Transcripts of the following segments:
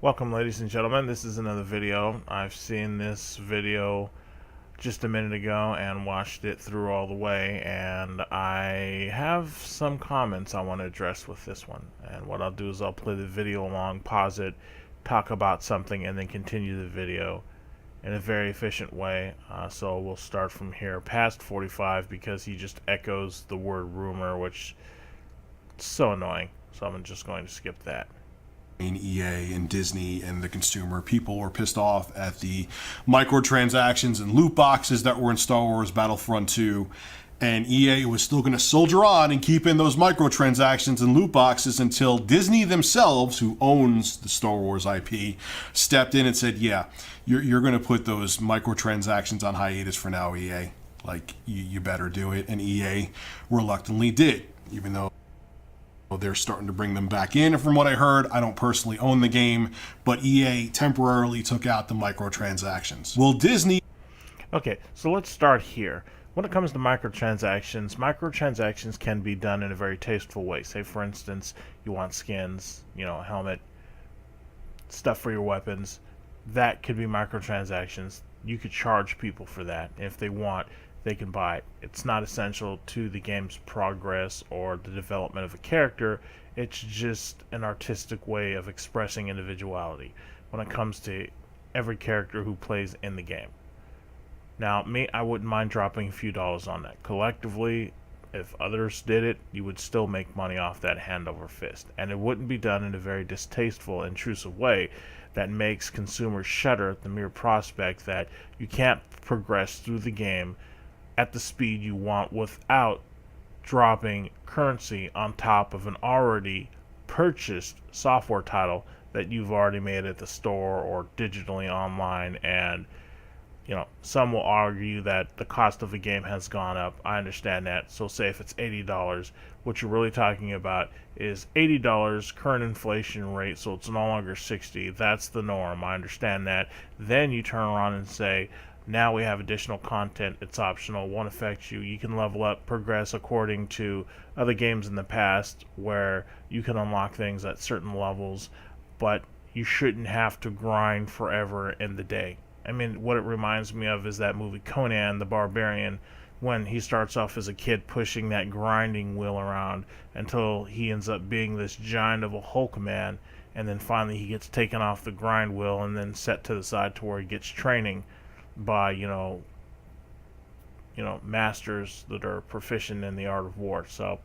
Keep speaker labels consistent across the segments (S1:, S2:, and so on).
S1: Welcome, ladies and gentlemen. This is another video. I've seen this video just a minute ago and watched it through all the way, and I have some comments I want to address with this one. And what I'll do is I'll play the video along, pause it, talk about something, and then continue the video in a very efficient way. So we'll start from here past 45 because he just echoes the word rumor, which is so annoying. So I'm just going to skip that.
S2: EA and Disney and the consumer. People were pissed off at the microtransactions and loot boxes that were in Star Wars Battlefront 2, and EA was still going to soldier on and keep in those microtransactions and loot boxes until Disney themselves, who owns the Star Wars IP, stepped in and said, yeah, you're going to put those microtransactions on hiatus for now, EA. Like, you better do it. And EA reluctantly did, even though they're starting to bring them back in. And from what I heard, I don't personally own the game, but EA temporarily took out the microtransactions. Will Disney...
S1: Okay, so let's start here. When it comes to microtransactions can be done in a very tasteful way. Say, for instance, you want skins, a helmet, stuff for your weapons. That could be microtransactions. You could charge people for that. If they want, they can buy it. It's not essential to the game's progress or the development of a character. It's just an artistic way of expressing individuality when it comes to every character who plays in the game. Now, I wouldn't mind dropping a few dollars on that. Collectively, if others did it, you would still make money off that hand over fist. And it wouldn't be done in a very distasteful, intrusive way that makes consumers shudder at the mere prospect that you can't progress through the game at the speed you want without dropping currency on top of an already purchased software title that you've already made at the store or digitally online. And some will argue that the cost of a game has gone up. I understand that. So say if it's $80, what you're really talking about is $80 current inflation rate, so it's no longer 60. That's the norm. I understand that. Then you turn around and say, now we have additional content. It's optional, won't affect you. You can level up, progress according to other games in the past where you can unlock things at certain levels, but you shouldn't have to grind forever in the day. I mean, what it reminds me of is that movie Conan the Barbarian, when he starts off as a kid pushing that grinding wheel around until he ends up being this giant of a Hulk man, and then finally he gets taken off the grind wheel and then set to the side to where he gets training by masters that are proficient in the art of war. So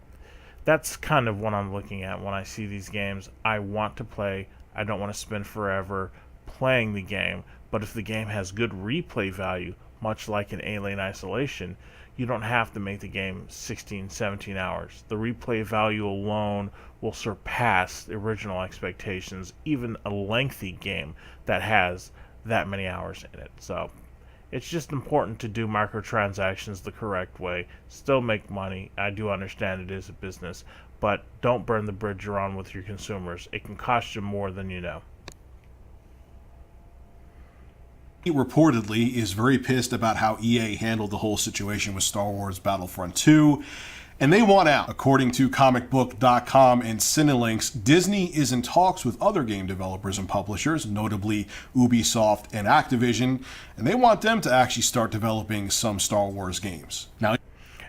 S1: that's kind of what I'm looking at when I see these games. I want to play. I don't want to spend forever playing the game, but if the game has good replay value, much like in Alien Isolation, you don't have to make the game 16, 17 hours. The replay value alone will surpass the original expectations, even a lengthy game that has that many hours in it. So it's just important to do microtransactions the correct way, still make money. I do understand it is a business, but don't burn the bridge you're on with your consumers. It can cost you more than you know.
S2: He reportedly is very pissed about how EA handled the whole situation with Star Wars Battlefront 2, and they want out. According to comicbook.com and Cinelinx, Disney is in talks with other game developers and publishers, notably Ubisoft and Activision, and they want them to actually start developing some Star Wars games.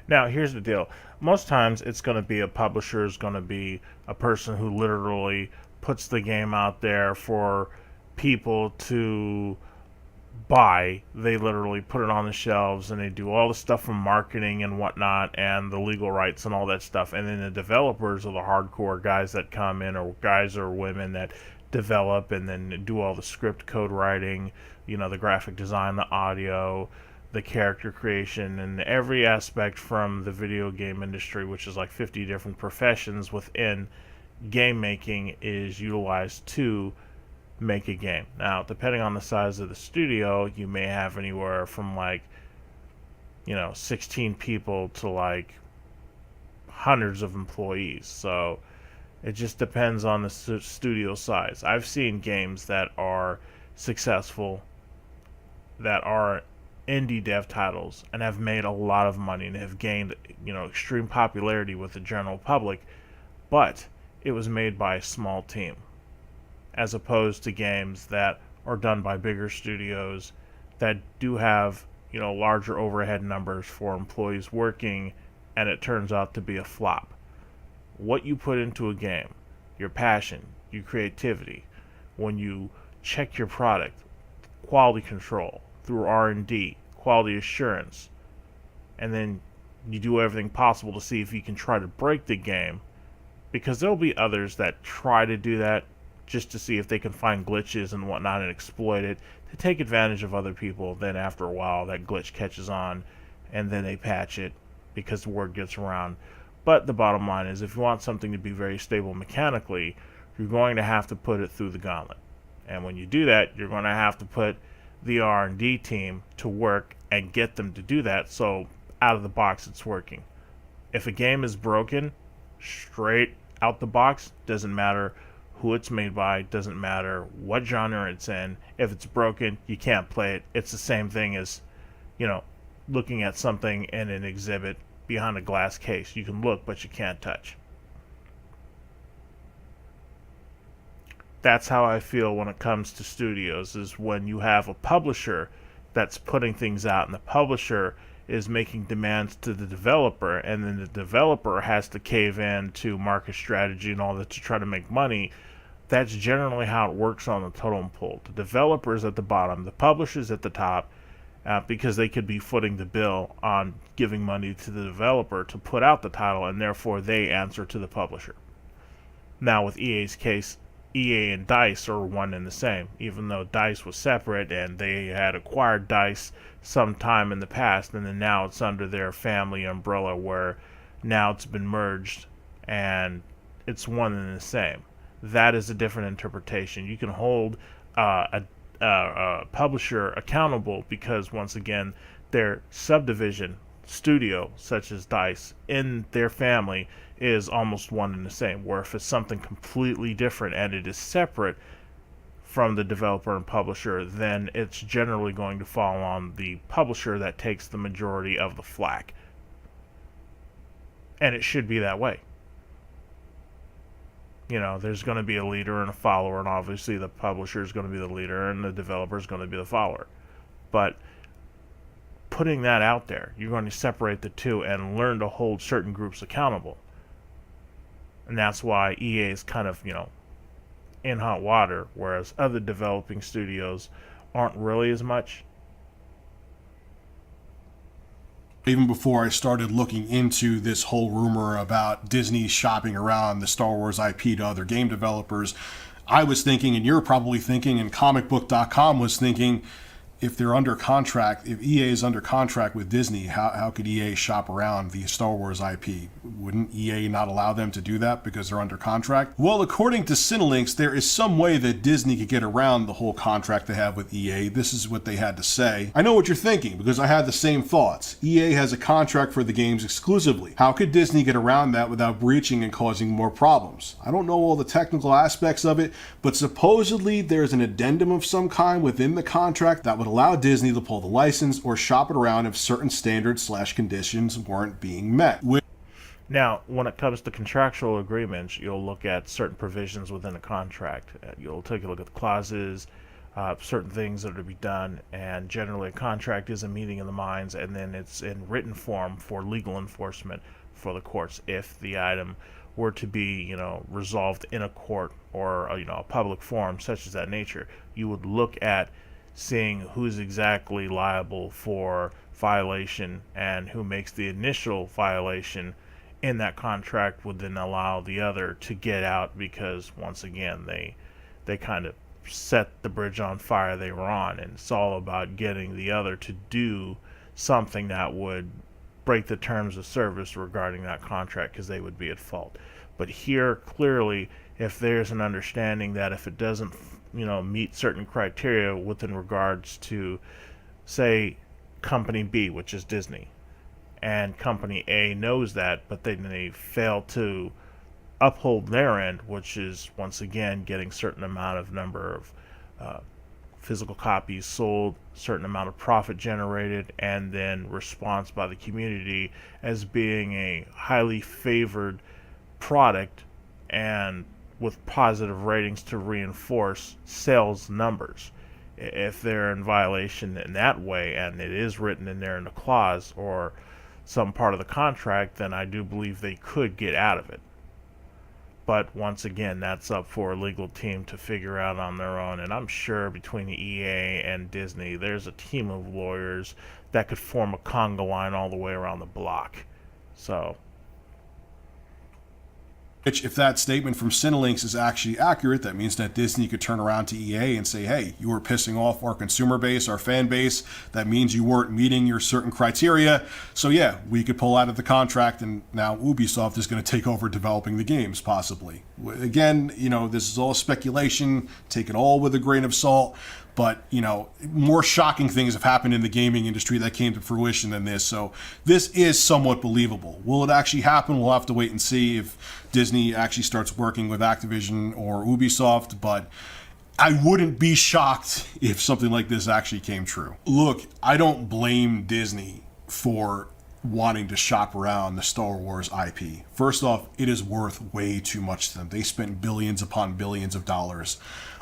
S1: Now, here's the deal. Most times it's going to be a publisher, is going to be a person who literally puts the game out there for people to buy. They literally put it on the shelves and they do all the stuff from marketing and whatnot and the legal rights and all that stuff. And then the developers are the hardcore guys that come in, or guys or women that develop and then do all the script code writing, the graphic design, the audio, the character creation, and every aspect from the video game industry, which is like 50 different professions within game making, is utilized to make a game. Now, depending on the size of the studio, you may have anywhere from 16 people to hundreds of employees. So it just depends on the studio size. I've seen games that are successful, that are indie dev titles, and have made a lot of money and have gained extreme popularity with the general public, but it was made by a small team. as opposed to games that are done by bigger studios that do have, larger overhead numbers for employees working, and it turns out to be a flop. What you put into a game, your passion, your creativity, when you check your product, quality control through R&D, quality assurance, and then you do everything possible to see if you can try to break the game, because there'll be others that try to do that just to see if they can find glitches and whatnot and exploit it to take advantage of other people. Then after a while that glitch catches on and then they patch it because the word gets around. But the bottom line is, if you want something to be very stable mechanically, you're going to have to put it through the gauntlet. And when you do that, you're going to have to put the R&D team to work and get them to do that, so out of the box it's working. If a game is broken, straight out the box, doesn't matter who it's made by, doesn't matter what genre it's in, if it's broken, you can't play it. It's the same thing as, looking at something in an exhibit behind a glass case. You can look, but you can't touch. That's how I feel when it comes to studios, is when you have a publisher that's putting things out and the publisher is making demands to the developer, and then the developer has to cave in to market strategy and all that to try to make money. That's generally how it works on the totem pole. The developer's at the bottom, the publisher's at the top, because they could be footing the bill on giving money to the developer to put out the title, and therefore they answer to the publisher. Now with EA's case, EA and DICE are one and the same, even though DICE was separate and they had acquired DICE sometime in the past, and then now it's under their family umbrella, where now it's been merged and it's one and the same. That is a different interpretation. You can hold a publisher accountable because, once again, their subdivision studio, such as DICE, in their family is almost one and the same, where if it's something completely different and it is separate from the developer and publisher, then it's generally going to fall on the publisher that takes the majority of the flack. And it should be that way. There's going to be a leader and a follower, and obviously the publisher is going to be the leader and the developer is going to be the follower. But putting that out there, you're going to separate the two and learn to hold certain groups accountable. And that's why EA is kind of, in hot water, whereas other developing studios aren't really as much.
S2: Even before I started looking into this whole rumor about Disney shopping around the Star Wars IP to other game developers, I was thinking, and you're probably thinking, and comicbook.com was thinking, if they're under contract, if EA is under contract with Disney, how could EA shop around the Star Wars IP? Wouldn't EA not allow them to do that because they're under contract? Well, according to Cinelinx, there is some way that Disney could get around the whole contract they have with EA. This is what they had to say. I know what you're thinking, because I had the same thoughts. EA has a contract for the games exclusively. How could Disney get around that without breaching and causing more problems? I don't know all the technical aspects of it, but supposedly there's an addendum of some kind within the contract that would allow Disney to pull the license or shop it around if certain standards/conditions weren't being met.
S1: Now, when it comes to contractual agreements, you'll look at certain provisions within a contract. You'll take a look at the clauses, certain things that are to be done, and generally a contract is a meeting of the minds, and then it's in written form for legal enforcement for the courts if the item were to be, resolved in a court or a public forum such as that nature. You would look at seeing who's exactly liable for violation and who makes the initial violation in that contract would then allow the other to get out, because once again they kind of set the bridge on fire they were on, and it's all about getting the other to do something that would break the terms of service regarding that contract, because they would be at fault. But here, clearly, if there's an understanding that if it doesn't meet certain criteria within regards to, say, company B, which is Disney, and company A knows that, but then they fail to uphold their end, which is once again getting certain amount of number of physical copies sold, certain amount of profit generated, and then response by the community as being a highly favored product, and with positive ratings to reinforce sales numbers. If they're in violation in that way, and it is written in there in the clause or some part of the contract, then I do believe they could get out of it. But once again, that's up for a legal team to figure out on their own. And I'm sure between the EA and Disney, there's a team of lawyers that could form a conga line all the way around the block. So,
S2: Which, if that statement from Cinelinx is actually accurate, that means that Disney could turn around to EA and say, hey, you were pissing off our consumer base, our fan base. That means you weren't meeting your certain criteria. So yeah, we could pull out of the contract, and now Ubisoft is going to take over developing the games, possibly. Again, this is all speculation. Take it all with a grain of salt. But, more shocking things have happened in the gaming industry that came to fruition than this. So this is somewhat believable. Will it actually happen? We'll have to wait and see if Disney actually starts working with Activision or Ubisoft. But I wouldn't be shocked if something like this actually came true. Look, I don't blame Disney for wanting to shop around the Star Wars IP. First off, it is worth way too much to them. They spent billions upon billions of dollars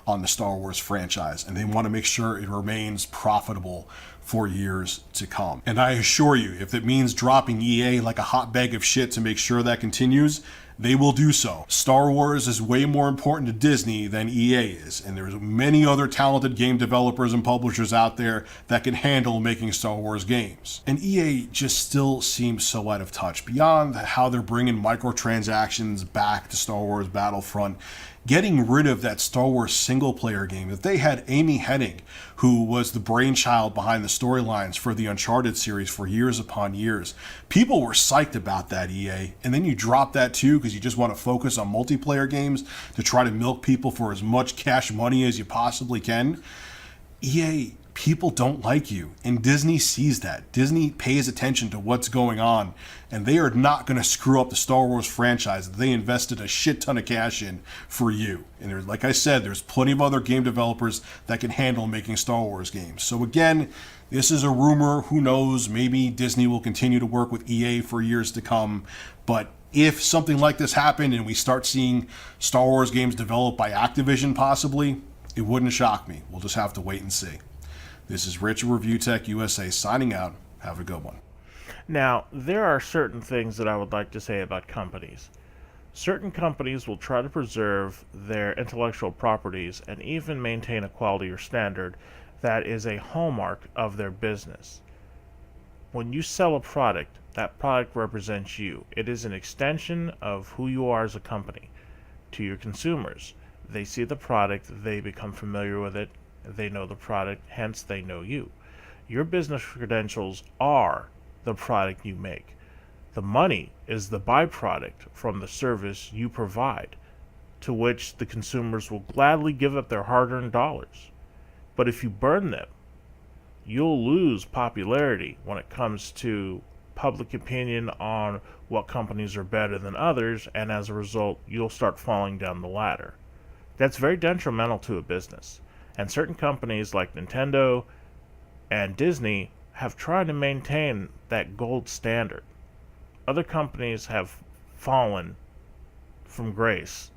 S2: on the Star Wars franchise, and they want to make sure it remains profitable for years to come. And I assure you, if it means dropping EA like a hot bag of shit to make sure that continues, they will do so. Star Wars is way more important to Disney than EA is, and there's many other talented game developers and publishers out there that can handle making Star Wars games. And EA just still seems so out of touch. Beyond how they're bringing microtransactions back to Star Wars Battlefront, getting rid of that Star Wars single-player game that they had Amy Hennig, who was the brainchild behind the storylines for the Uncharted series for years upon years. People were psyched about that, EA, and then you drop that too because you just want to focus on multiplayer games to try to milk people for as much cash money as you possibly can. EA, people don't like you, and Disney sees that. Disney pays attention to what's going on, and they are not going to screw up the Star Wars franchise that they invested a shit ton of cash in for you. And there's, like I said, there's plenty of other game developers that can handle making Star Wars games. So again, this is a rumor. Who knows? Maybe Disney will continue to work with EA for years to come. But if something like this happened and we start seeing Star Wars games developed by Activision possibly, it wouldn't shock me. We'll just have to wait and see. This is Rich of Review Tech USA signing out. Have a good one.
S1: now there are certain things that I would like to say about companies. Certain companies will try to preserve their intellectual properties and even maintain a quality or standard that is a hallmark of their business. When you sell a product, that product represents you. It is an extension of who you are as a company. To your consumers, they see the product, they become familiar with it, they know the product, hence they know you. Your business credentials are the product you make. The money is the byproduct from the service you provide, to which the consumers will gladly give up their hard-earned dollars. But if you burn them, you'll lose popularity when it comes to public opinion on what companies are better than others, and as a result, you'll start falling down the ladder. That's very detrimental to a business. And certain companies like Nintendo and Disney have tried to maintain that gold standard. Other companies have fallen from grace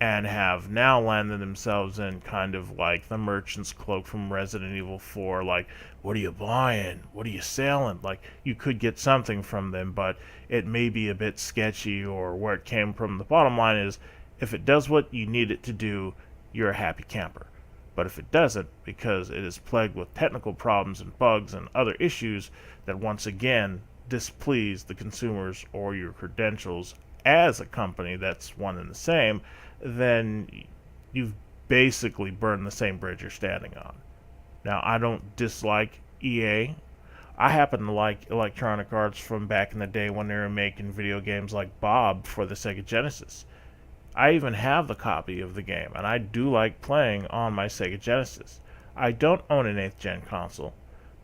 S1: and have now landed themselves in kind of like the merchant's cloak from Resident Evil 4, like, what are you buying? What are you selling? Like, you could get something from them, but it may be a bit sketchy or where it came from. The bottom line is, if it does what you need it to do, you're a happy camper. But if it doesn't, because it is plagued with technical problems and bugs and other issues that once again displease the consumers or your credentials as a company that's one and the same, then you've basically burned the same bridge you're standing on. Now, I don't dislike EA. I happen to like Electronic Arts from back in the day when they were making video games like Bob for the Sega Genesis. I even have the copy of the game, and I do like playing on my Sega Genesis. I don't own an 8th gen console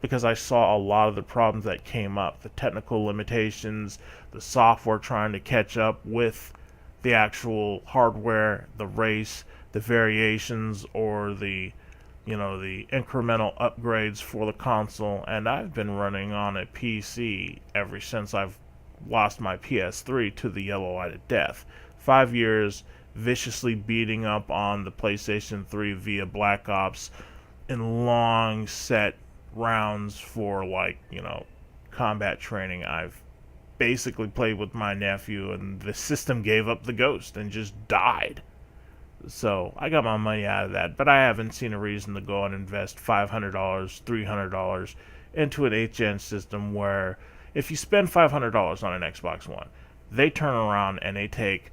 S1: because I saw a lot of the problems that came up, the technical limitations, the software trying to catch up with the actual hardware, the race, the variations, or the incremental upgrades for the console. And I've been running on a PC ever since I've lost my PS3 to the yellow light of death. 5 years, viciously beating up on the PlayStation 3 via Black Ops in long set rounds for, like, combat training. I've basically played with my nephew, and the system gave up the ghost and just died. So I got my money out of that, but I haven't seen a reason to go and invest $500, $300 into an 8th-gen system where if you spend $500 on an Xbox One, they turn around and they take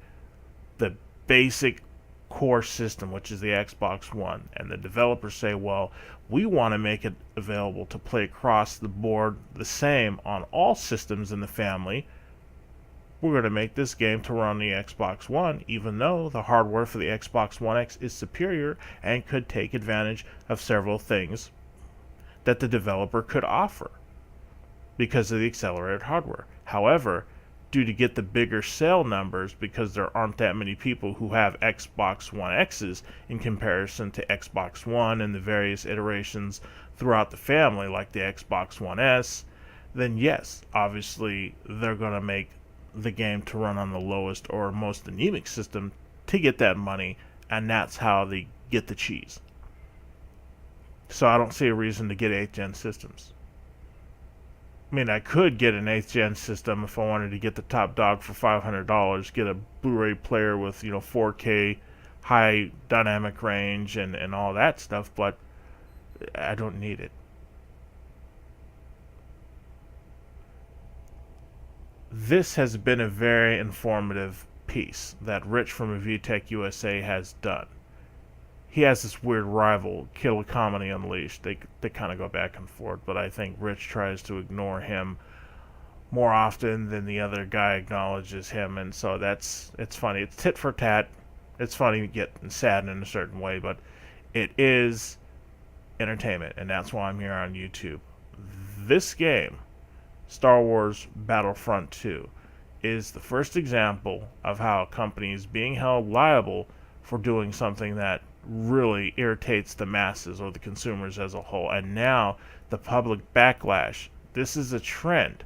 S1: the basic core system, which is the Xbox One, and the developers say, well, we want to make it available to play across the board the same on all systems in the family. We're going to make this game to run the Xbox One, even though the hardware for the Xbox One X is superior and could take advantage of several things that the developer could offer because of the accelerated hardware. However, due to get the bigger sale numbers, because there aren't that many people who have Xbox One X's in comparison to Xbox One and the various iterations throughout the family, like the Xbox One S, then yes, obviously they're going to make the game to run on the lowest or most anemic system to get that money, and that's how they get the cheese. So I don't see a reason to get 8th-gen systems. I mean, I could get an 8th-gen system if I wanted to get the top dog for $500, get a Blu-ray player with, 4K, high dynamic range, and all that stuff, but I don't need it. This has been a very informative piece that Rich from Review Tech USA has done. He has this weird rival, Killer Comedy Unleashed. They kind of go back and forth, but I think Rich tries to ignore him more often than the other guy acknowledges him, and so it's funny. It's tit for tat. It's funny getting sad in a certain way, but it is entertainment, and that's why I'm here on YouTube. This game, Star Wars Battlefront 2, is the first example of how a company is being held liable for doing something that really irritates the masses or the consumers as a whole, and now the public backlash. This is a trend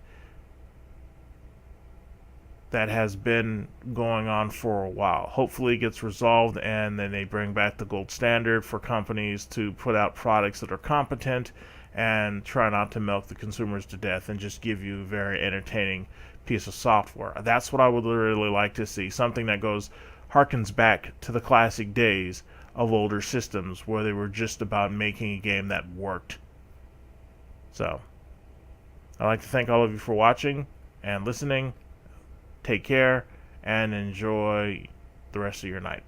S1: that has been going on for a while. Hopefully it gets resolved, and then they bring back the gold standard for companies to put out products that are competent and try not to milk the consumers to death and just give you a very entertaining piece of software. That's what I would really like to see. Something that harkens back to the classic days of older systems where they were just about making a game that worked. So, I'd like to thank all of you for watching and listening. Take care and enjoy the rest of your night.